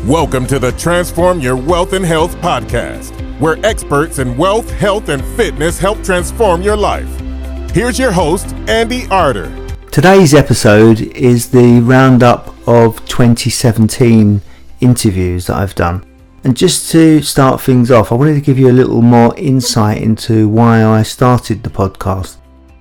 Welcome to the Transform Your Wealth and Health podcast, where experts in wealth, health, and fitness help transform your life. Here's your host, Andy Arter. Today's episode is the roundup of 2017 interviews that I've done. And just to start things off, I wanted to give you a little more insight into why I started the podcast.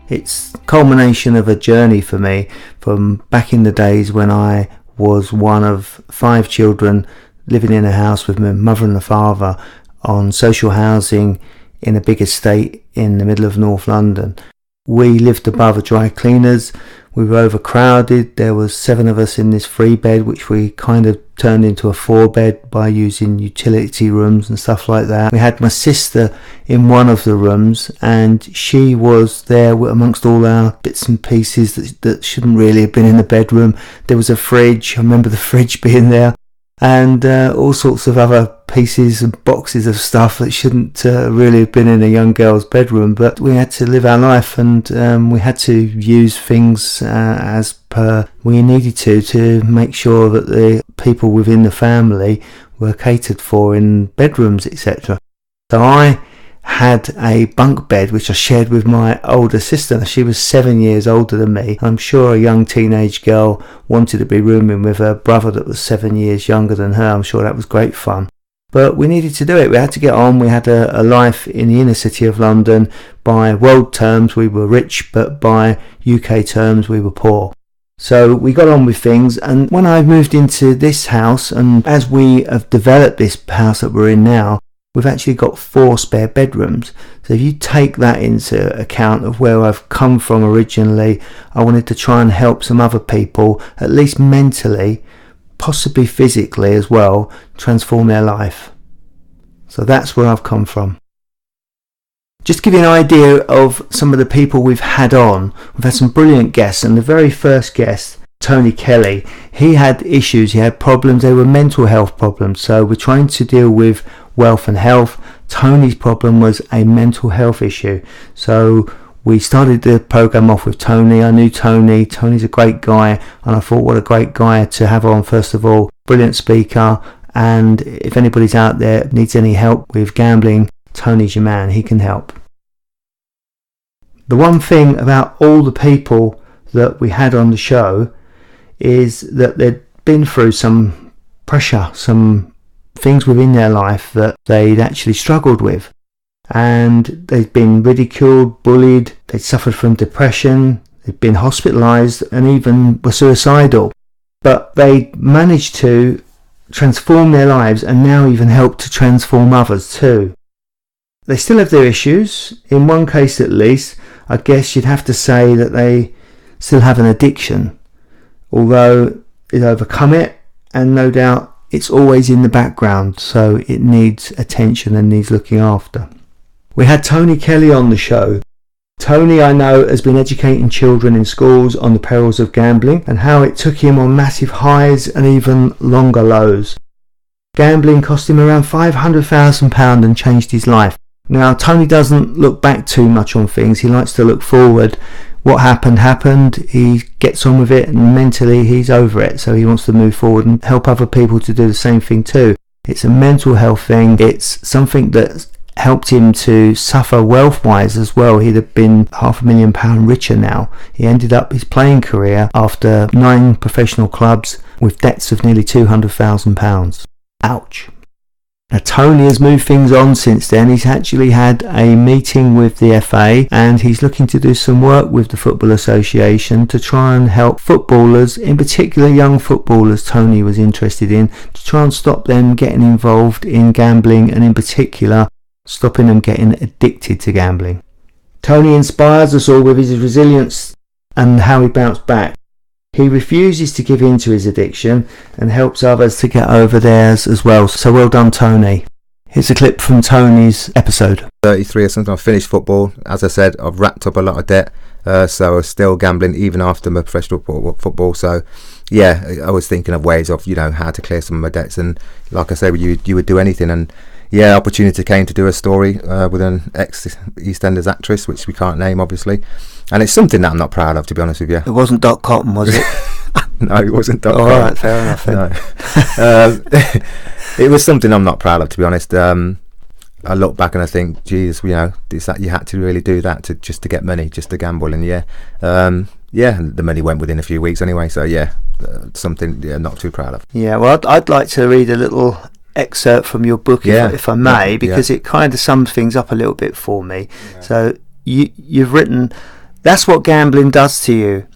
It's a culmination of a journey for me from back in the days when I was one of 5 children living in a house with my mother and a father on social housing in a big estate in the middle of North London. We lived above a dry cleaners. We were overcrowded. There was 7 of us in this 3-bed, which we kind of turned into a 4-bed by using utility rooms and stuff like that. We had my sister in one of the rooms, and she was there amongst all our bits and pieces that shouldn't really have been in the bedroom. There was a fridge. I remember the fridge being there, and all sorts of other pieces and boxes of stuff that shouldn't really have been in a young girl's bedroom. But we had to live our life, and we had to use things as per we needed to make sure that the people within the family were catered for in bedrooms, etc. So I had a bunk bed which I shared with my older sister. She was 7 years older than me. I'm sure a young teenage girl wanted to be rooming with her brother that was 7 years younger than her. I'm sure that was great fun. But we needed to do it. We had to get on. We had a life in the inner city of London. By world terms, we were rich, but by UK terms, we were poor. So we got on with things. And when I moved into this house, and as we have developed this house that we're in now, we've actually got 4 spare bedrooms. So if you take that into account of where I've come from originally, I wanted to try and help some other people, at least mentally, possibly physically as well, transform their life. So that's where I've come from. Just to give you an idea of some of the people we've had on, we've had some brilliant guests, and the very first guest, Tony Kelly, he had issues, he had problems, they were mental health problems. So we're trying to deal with wealth and health. Tony's problem was a mental health issue. So we started the program off with Tony. I knew Tony. Tony's a great guy, and I thought, what a great guy to have on, first of all. Brilliant speaker, and if anybody's out there needs any help with gambling, Tony's your man. He can help. The one thing about all the people that we had on the show is that they'd been through some pressure, some things within their life that they'd actually struggled with. And they've been ridiculed, bullied, they'd suffered from depression, they'd been hospitalised and even were suicidal. But they managed to transform their lives and now even help to transform others too. They still have their issues. In one case at least, I guess you'd have to say that they still have an addiction. Although they've overcome it, and no doubt it's always in the background, so it needs attention and needs looking after. We had Tony Kelly on the show. Tony, I know, has been educating children in schools on the perils of gambling and how it took him on massive highs and even longer lows. Gambling cost him around £500,000 and changed his life. Now, Tony doesn't look back too much on things. He likes to look forward. What happened. He gets on with it, and mentally he's over it. So he wants to move forward and help other people to do the same thing too. It's a mental health thing. It's something that helped him to suffer wealth-wise as well. He'd have been £500,000 richer now. He ended up his playing career after 9 professional clubs with debts of nearly £200,000. Ouch. Now, Tony has moved things on since then. He's actually had a meeting with the FA, and he's looking to do some work with the Football Association to try and help footballers, in particular young footballers Tony was interested in, to try and stop them getting involved in gambling, and in particular stopping them getting addicted to gambling. Tony inspires us all with his resilience and how he bounced back. He refuses to give in to his addiction and helps others to get over theirs as well. So well done, Tony. Here's a clip from Tony's episode. 33 or something, I finished football. As I said, I've racked up a lot of debt, so I was still gambling even after my professional football. So yeah, I was thinking of ways of, how to clear some of my debts. And like I said, you would do anything. And yeah, opportunity came to do a story with an ex-EastEnders actress, which we can't name, obviously. And it's something that I'm not proud of, to be honest with you. It wasn't .com, was it? No, it wasn't. All right, fair enough. No. It was something I'm not proud of, to be honest. I look back and I think, geez, you had to really do that just to get money, just to gamble, and the money went within a few weeks anyway. So something not too proud of. Yeah, well, I'd like to read a little excerpt from your book, if I may, because it kind of sums things up a little bit for me. Yeah. So you've written, "That's what gambling does to you.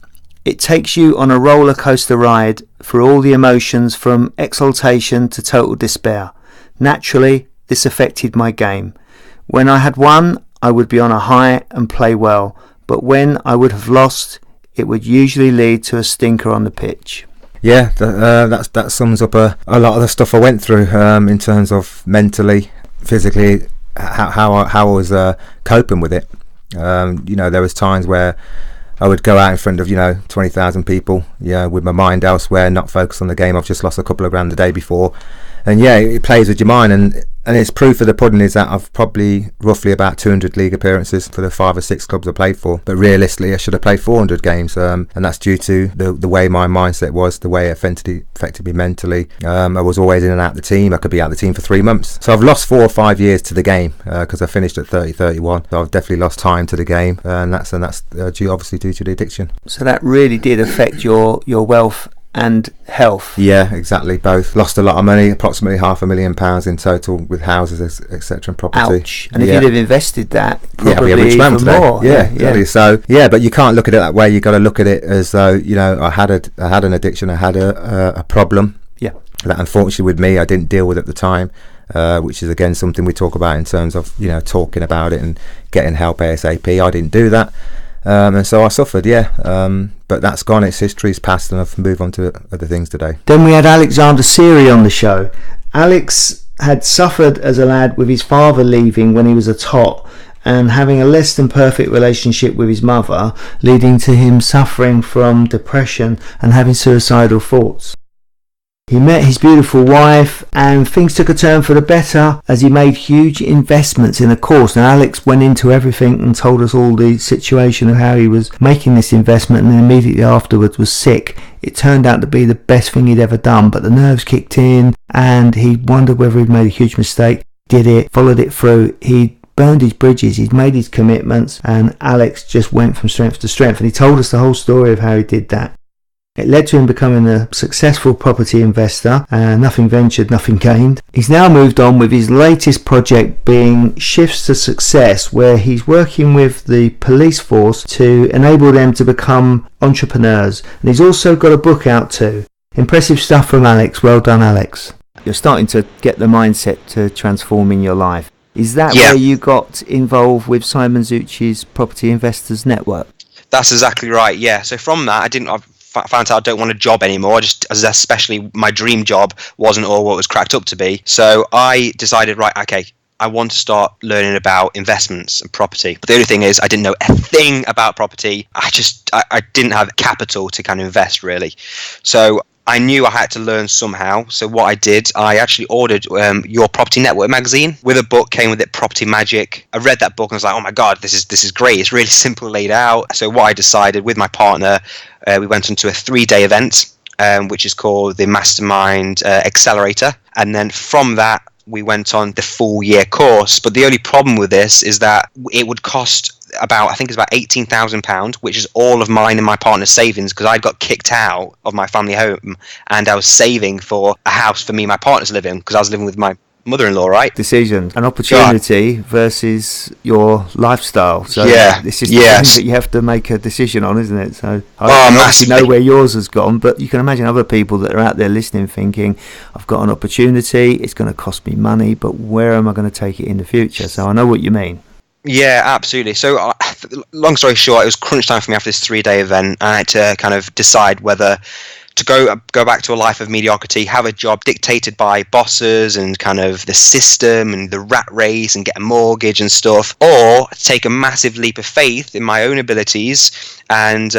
It takes you on a roller coaster ride through all the emotions from exaltation to total despair. Naturally, this affected my game. When I had won, I would be on a high and play well, but when I would have lost, it would usually lead to a stinker on the pitch." Yeah, that sums up a lot of the stuff I went through in terms of mentally, physically, how I was coping with it. There was times where I would go out in front of 20,000 people, with my mind elsewhere, not focused on the game. I've just lost a couple of grand the day before, and it plays with your mind. And it's proof of the pudding is that I've probably roughly about 200 league appearances for the 5 or 6 clubs I played for. But realistically, I should have played 400 games, and that's due to the way my mindset was, the way it affected me mentally. I was always in and out of the team. I could be out of the team for 3 months. So I've lost 4 or 5 years to the game because I finished at 30-31. So I've definitely lost time to the game, and that's obviously due to the addiction. So that really did affect your wealth and health. Yeah, exactly, both. Lost a lot of money, approximately £500,000 in total, with houses, etc., and property. Ouch. And if you'd have invested that, probably I'd be a rich man even today. more. Yeah, exactly. So but you can't look at it that way. You got to look at it as though I had an addiction, I had a problem that unfortunately with me I didn't deal with at the time, which is again something we talk about in terms of talking about it and getting help ASAP. I didn't do that. And so I suffered, but that's gone, it's history, it's past, and I've moved on to other things today. Then we had Alexander Seery on the show. Alex had suffered as a lad with his father leaving when he was a tot, and having a less than perfect relationship with his mother, leading to him suffering from depression and having suicidal thoughts. He met his beautiful wife and things took a turn for the better as he made huge investments in a course. Now Alex went into everything and told us all the situation of how he was making this investment, and then immediately afterwards was sick. It turned out to be the best thing he'd ever done, but the nerves kicked in and he wondered whether he'd made a huge mistake. Did it, followed it through. He burned his bridges, he'd made his commitments, and Alex just went from strength to strength, and he told us the whole story of how he did that. It led to him becoming a successful property investor, and nothing ventured, nothing gained. He's now moved on with his latest project being Shifts to Success, where he's working with the police force to enable them to become entrepreneurs. And he's also got a book out too. Impressive stuff from Alex. Well done, Alex. You're starting to get the mindset to transforming your life. Is that where you got involved with Simon Zucci's Property Investors Network? That's exactly right, yeah. So from that, I found out I don't want a job anymore, especially my dream job wasn't all what it was cracked up to be. So I decided, I want to start learning about investments and property. But the only thing is, I didn't know a thing about property. I didn't have capital to kind of invest, really. So I knew I had to learn somehow. So what I did, I actually ordered your Property Network magazine. With a book came with it, Property Magic. I read that book and was like, oh my God, this is great. It's really simple laid out. So what I decided with my partner, we went into a 3-day event, which is called the Mastermind Accelerator. And then from that, we went on the full year course. But the only problem with this is that it would cost about £18,000, which is all of mine and my partner's savings, because I got kicked out of my family home and I was saving for a house for me and my partner to live in, because I was living with my mother-in-law, right? Decision, an opportunity versus your lifestyle. So this is the thing that you have to make a decision on, isn't it? So I obviously know where yours has gone, but you can imagine other people that are out there listening thinking, I've got an opportunity, it's going to cost me money, but where am I going to take it in the future? So I know what you mean. Yeah, absolutely. So long story short, it was crunch time for me after this 3-day event. I had to kind of decide whether to go back to a life of mediocrity, have a job dictated by bosses and kind of the system and the rat race and get a mortgage and stuff, or take a massive leap of faith in my own abilities and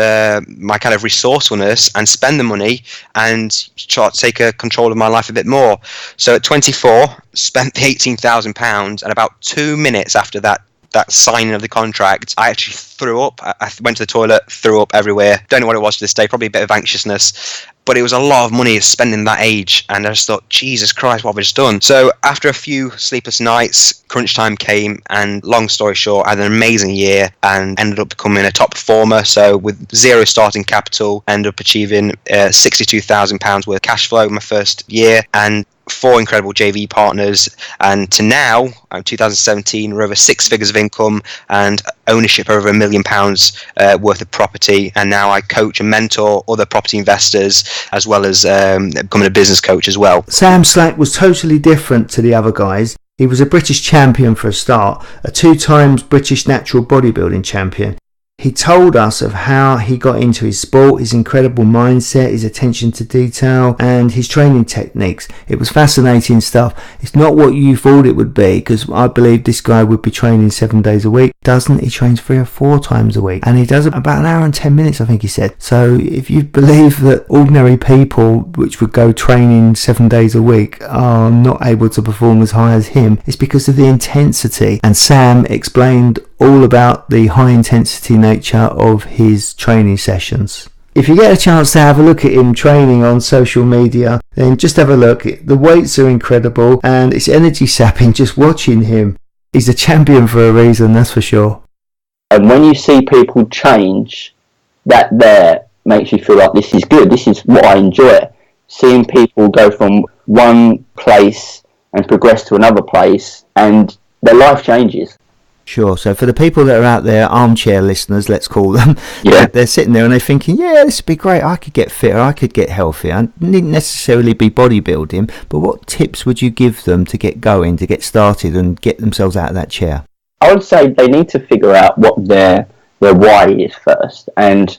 my kind of resourcefulness and spend the money and try to take control of my life a bit more. So at 24, spent the £18,000, and about 2 minutes after that signing of the contract, I actually threw up. I went to the toilet, threw up everywhere. Don't know what it was to this day, probably a bit of anxiousness. but it was a lot of money spending that age, and I just thought, Jesus Christ, what have I just done? So after a few sleepless nights, crunch time came, and long story short, I had an amazing year and ended up becoming a top performer. So with zero starting capital, ended up achieving £62,000 worth of cash flow my first year, and 4 incredible JV partners, and to now, 2017, we're over 6 figures of income and ownership over £1 million worth of property. And now I coach and mentor other property investors, as well as becoming a business coach as well. Sam Slack was totally different to the other guys. He was a British champion for a start, a 2 times British natural bodybuilding champion. He told us of how he got into his sport, his incredible mindset, his attention to detail, and his training techniques. It was fascinating stuff. It's not what you thought it would be, because I believe this guy would be training 7 days a week. Doesn't he? Trains 3 or 4 times a week, and he does about an hour and 10 minutes, I think he said. So if you believe that ordinary people, which would go training 7 days a week, are not able to perform as high as him, it's because of the intensity. And Sam explained all about the high intensity nature of his training sessions. If you get a chance to have a look at him training on social media, then just have a look. The weights are incredible and it's energy sapping just watching him. He's a champion for a reason, that's for sure. And when you see people change, that there makes you feel like this is good, this is what I enjoy. Seeing people go from one place and progress to another place, and their life changes. Sure. So for the people that are out there, armchair listeners, let's call them, they're sitting there and they're thinking, yeah, this would be great. I could get fitter. I could get healthier. I needn't necessarily be bodybuilding, but what tips would you give them to get going, to get started and get themselves out of that chair? I would say they need to figure out what their why is first. And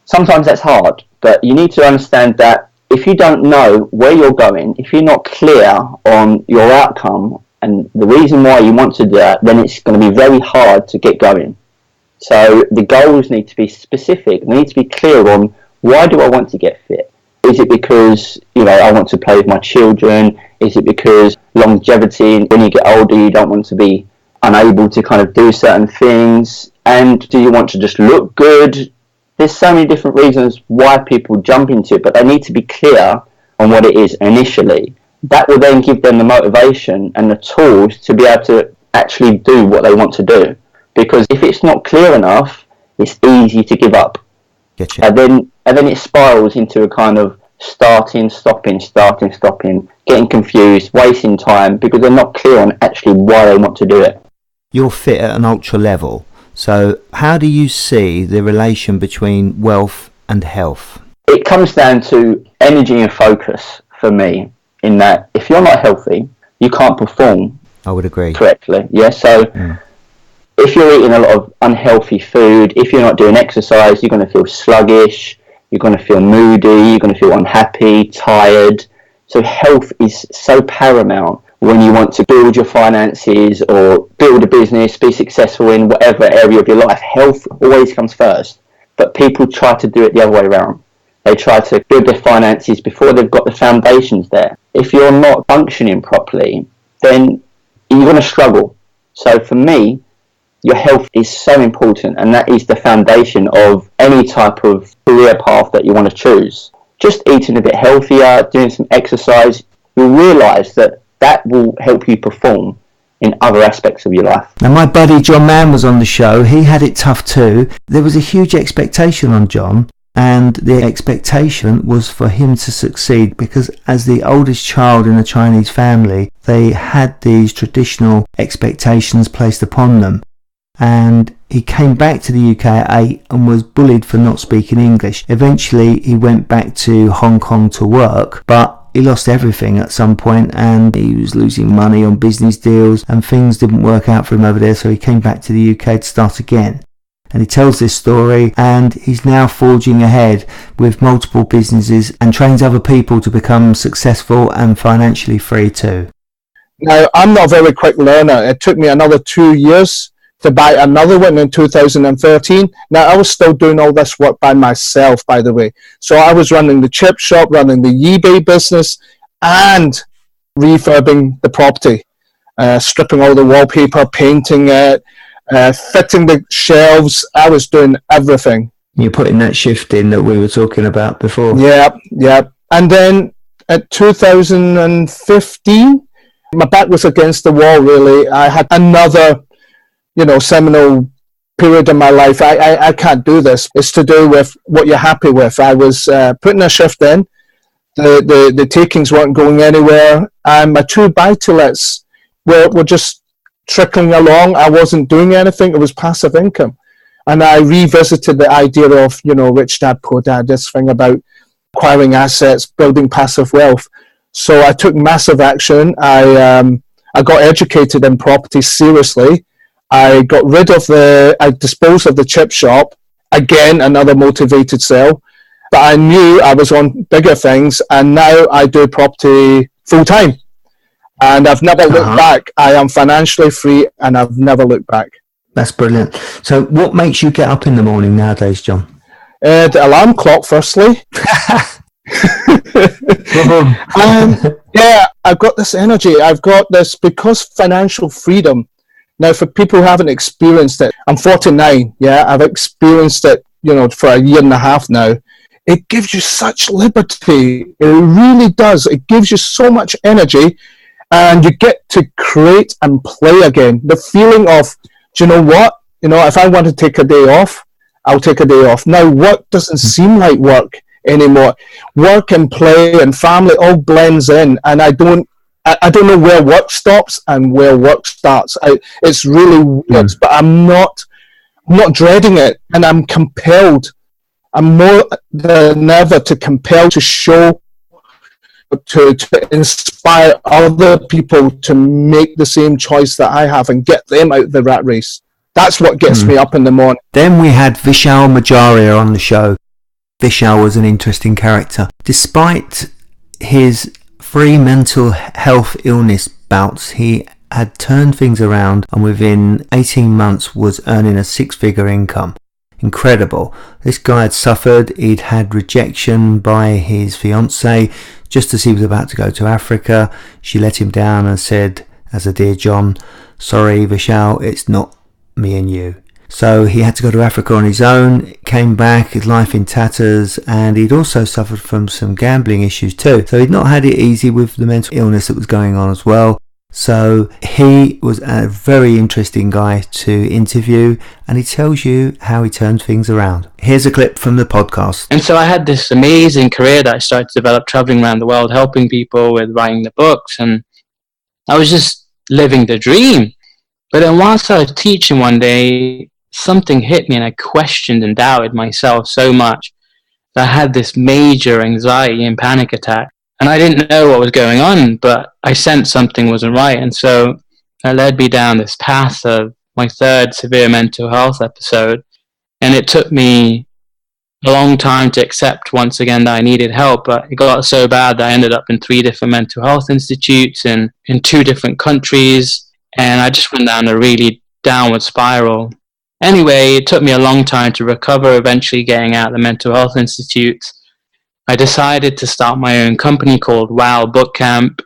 sometimes that's hard, but you need to understand that if you don't know where you're going, if you're not clear on your outcome, and the reason why you want to do that, then it's going to be very hard to get going. So the goals need to be specific. They need to be clear on, why do I want to get fit? Is it because, I want to play with my children? Is it because longevity, when you get older, you don't want to be unable to kind of do certain things? And do you want to just look good? There's so many different reasons why people jump into it, but they need to be clear on what it is initially. That will then give them the motivation and the tools to be able to actually do what they want to do. Because if it's not clear enough, it's easy to give up. Getcha. And then it spirals into a kind of starting, stopping, getting confused, wasting time, because they're not clear on actually why they want to do it. You're fit at an ultra level. So how do you see the relation between wealth and health? It comes down to energy and focus for me. In that, if you're not healthy, you can't perform. I would agree. Correctly, yeah. So if you're eating a lot of unhealthy food, if you're not doing exercise, you're going to feel sluggish, you're going to feel moody, you're going to feel unhappy, tired. So health is so paramount when you want to build your finances or build a business, be successful in whatever area of your life. Health always comes first, but people try to do it the other way around. They try to build their finances before they've got the foundations there. If you're not functioning properly, then you're going to struggle. So for me, your health is so important, and that is the foundation of any type of career path that you want to choose. Just eating a bit healthier, doing some exercise, you'll realise that will help you perform in other aspects of your life. Now, my buddy John Mann was on the show. He had it tough too. There was a huge expectation on John. And the expectation was for him to succeed because as the oldest child in a Chinese family, they had these traditional expectations placed upon them. And he came back to the UK at 8 and was bullied for not speaking English. Eventually, he went back to Hong Kong to work, but he lost everything at some point and he was losing money on business deals and things didn't work out for him over there. So he came back to the UK to start again. And he tells this story and he's now forging ahead with multiple businesses and trains other people to become successful and financially free too. Now, I'm not a very quick learner. It took me another 2 years to buy another one in 2013. Now, I was still doing all this work by myself, by the way. So I was running the chip shop, running the eBay business, and refurbing the property, stripping all the wallpaper, painting it, fitting the shelves. I was doing everything. You're putting that shift in that we were talking about before. Yeah. And then at 2015, my back was against the wall, really. I had another, seminal period in my life. I can't do this. It's to do with what you're happy with. I was putting a shift in. The takings weren't going anywhere. And my 2 buy-to-lets were just trickling along. I wasn't doing anything. It was passive income. And I revisited the idea of, Rich Dad, Poor Dad, this thing about acquiring assets, building passive wealth. So I took massive action. I got educated in property seriously. I disposed of the chip shop. Again, another motivated sale. But I knew I was on bigger things, and now I do property full time. And I've never looked back. I am financially free, and I've never looked back. That's brilliant. So what makes you get up in the morning nowadays, John? The alarm clock, firstly. I've got this energy. I've got this because financial freedom. Now, for people who haven't experienced it, I'm 49. Yeah, I've experienced it, for a year and a half now. It gives you such liberty. It really does. It gives you so much energy, and you get to create and play again. The feeling of, do you know what? If I want to take a day off, I'll take a day off. Now, work doesn't seem like work anymore. Work and play and family all blends in, and I don't know where work stops and where work starts. It's really weird, but I'm not dreading it, and I'm compelled. I'm more than ever compelled to show, to inspire other people to make the same choice that I have and get them out of the rat race. That's what gets me up in the morning. Then we had Vishal Morjaria on the show. Vishal was an interesting character. Despite his 3 mental health illness bouts, he had turned things around and within 18 months was earning a 6-figure income. Incredible. This guy had suffered. He'd had rejection by his fiancée just as he was about to go to Africa. She let him down and said, as a dear John, sorry Vishal, it's not me and you. So he had to go to Africa on his own, came back, his life in tatters, and he'd also suffered from some gambling issues too. So he'd not had it easy with the mental illness that was going on as well. So he was a very interesting guy to interview, and he tells you how he turned things around. Here's a clip from the podcast. And so I had this amazing career that I started to develop, traveling around the world, helping people with writing the books, and I was just living the dream. But then whilst I was teaching one day, something hit me and I questioned and doubted myself so much that I had this major anxiety and panic attack. And I didn't know what was going on, but I sensed something wasn't right. And so that led me down this path of my 3rd severe mental health episode. And it took me a long time to accept once again that I needed help. But it got so bad that I ended up in 3 different mental health institutes and in 2 different countries. And I just went down a really downward spiral. Anyway, it took me a long time to recover, eventually getting out of the mental health institutes. I decided to start my own company called Wow Book Camp,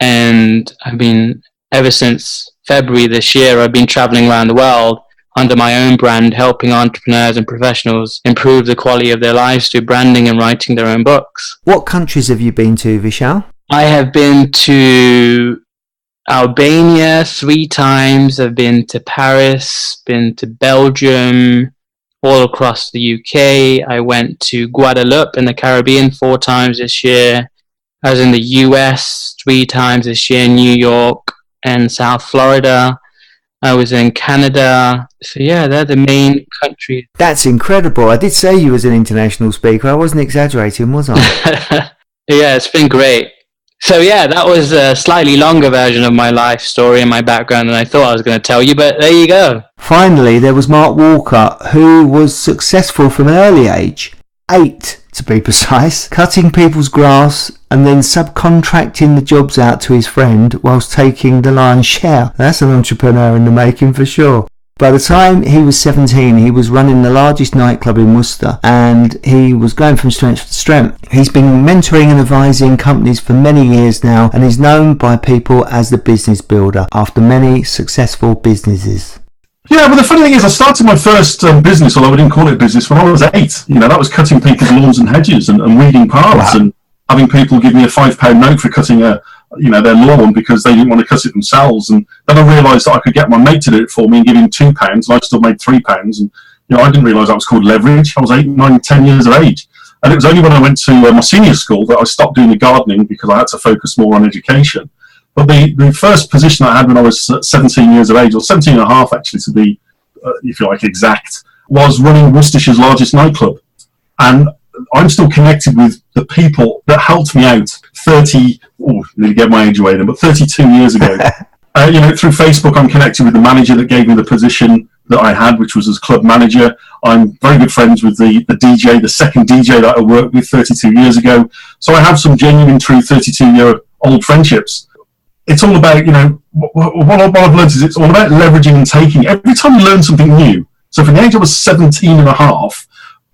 and I've been, ever since February this year, I've been traveling around the world under my own brand, helping entrepreneurs and professionals improve the quality of their lives through branding and writing their own books. What countries have you been to, Vishal? I have been to Albania 3 times. I've been to Paris, been to Belgium, all across the UK. I went to Guadeloupe in the Caribbean 4 times this year. I was in the US 3 times this year, New York and South Florida. I was in Canada. So yeah, they're the main countries. That's incredible. I did say you was an international speaker. I wasn't exaggerating, was I? Yeah, it's been great. So yeah, that was a slightly longer version of my life story and my background than I thought I was going to tell you, but there you go. Finally, there was Mark Walker, who was successful from an early age, 8 to be precise, cutting people's grass and then subcontracting the jobs out to his friend whilst taking the lion's share. That's an entrepreneur in the making for sure. By the time he was 17, he was running the largest nightclub in Worcester, and he was going from strength to strength. He's been mentoring and advising companies for many years now, and is known by people as the business builder after many successful businesses. Yeah, but the funny thing is, I started my first business, although I didn't call it a business, when I was 8. You know, that was cutting people's lawns and hedges and weeding paths, and having people give me a £5 note for cutting their lawn because they didn't want to cut it themselves. And then I realised that I could get my mate to do it for me and give him £2, and I still made £3. And I didn't realise that was called leverage. I was 8, 9, 10 years of age, and it was only when I went to my senior school that I stopped doing the gardening because I had to focus more on education. But the first position I had when I was 17 years of age, or 17 and a half actually to be, if you like, exact, was running Worcestershire's largest nightclub. And I'm still connected with the people that helped me out nearly get my age away then, but 32 years ago. Through Facebook, I'm connected with the manager that gave me the position that I had, which was as club manager. I'm very good friends with the DJ, the second DJ that I worked with 32 years ago. So I have some genuine, true 32-year-old friendships. It's all about, what I've learned is it's all about leveraging and taking. Every time you learn something new, so from the age I was 17 and a half,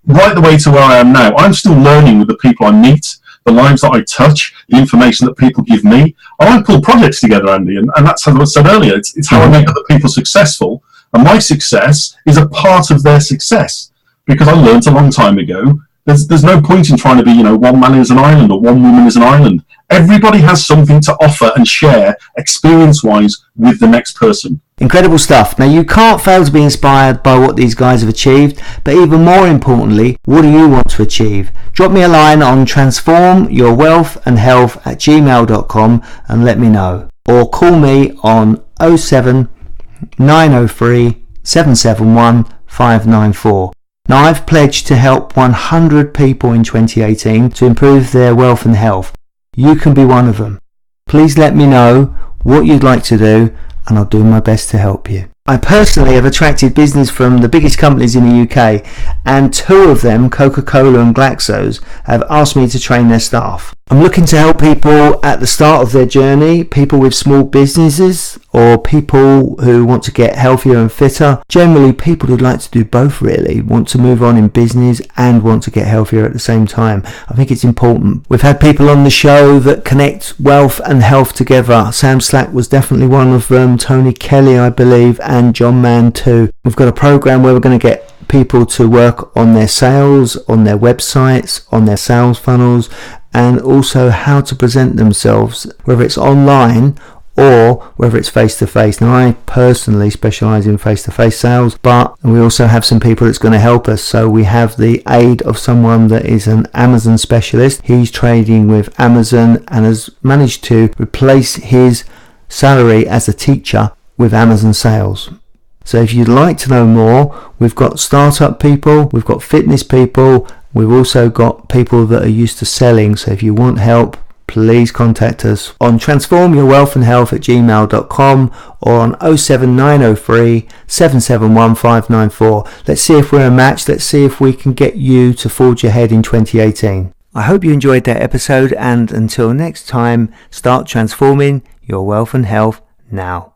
right the way to where I am now, I'm still learning with the people I meet, the lives that I touch, the information that people give me. I like to pull projects together, Andy, and that's what I said earlier. It's how I make other people successful, and my success is a part of their success, because I learned a long time ago, there's no point in trying to be, one man is an island or one woman is an island. Everybody has something to offer and share experience-wise with the next person. Incredible stuff. Now, you can't fail to be inspired by what these guys have achieved, but even more importantly, what do you want to achieve? Drop me a line on transformyourwealthandhealth@gmail.com and let me know. Or call me on 07 903 771 594. Now, I've pledged to help 100 people in 2018 to improve their wealth and health. You can be one of them. Please let me know what you'd like to do, and I'll do my best to help you. I personally have attracted business from the biggest companies in the UK, and 2 of them, Coca-Cola and Glaxo's, have asked me to train their staff. I'm looking to help people at the start of their journey, people with small businesses, or people who want to get healthier and fitter. Generally, people who'd like to do both, really, want to move on in business and want to get healthier at the same time. I think it's important. We've had people on the show that connect wealth and health together. Sam Slack was definitely one of them, Tony Kelly, I believe, and John Mann too. We've got a program where we're going to get people to work on their sales, on their websites, on their sales funnels, and also how to present themselves, whether it's online or whether it's face-to-face. Now, I personally specialise in face-to-face sales, but we also have some people that's going to help us. So we have the aid of someone that is an Amazon specialist. He's trading with Amazon and has managed to replace his salary as a teacher with Amazon sales. So if you'd like to know more, we've got startup people, we've got fitness people, we've also got people that are used to selling. So if you want help, please contact us on transformyourwealthandhealth@gmail.com or on 07903 771 594. Let's see if we're a match. Let's see if we can get you to forge ahead in 2018. I hope you enjoyed that episode, and until next time, start transforming your wealth and health now.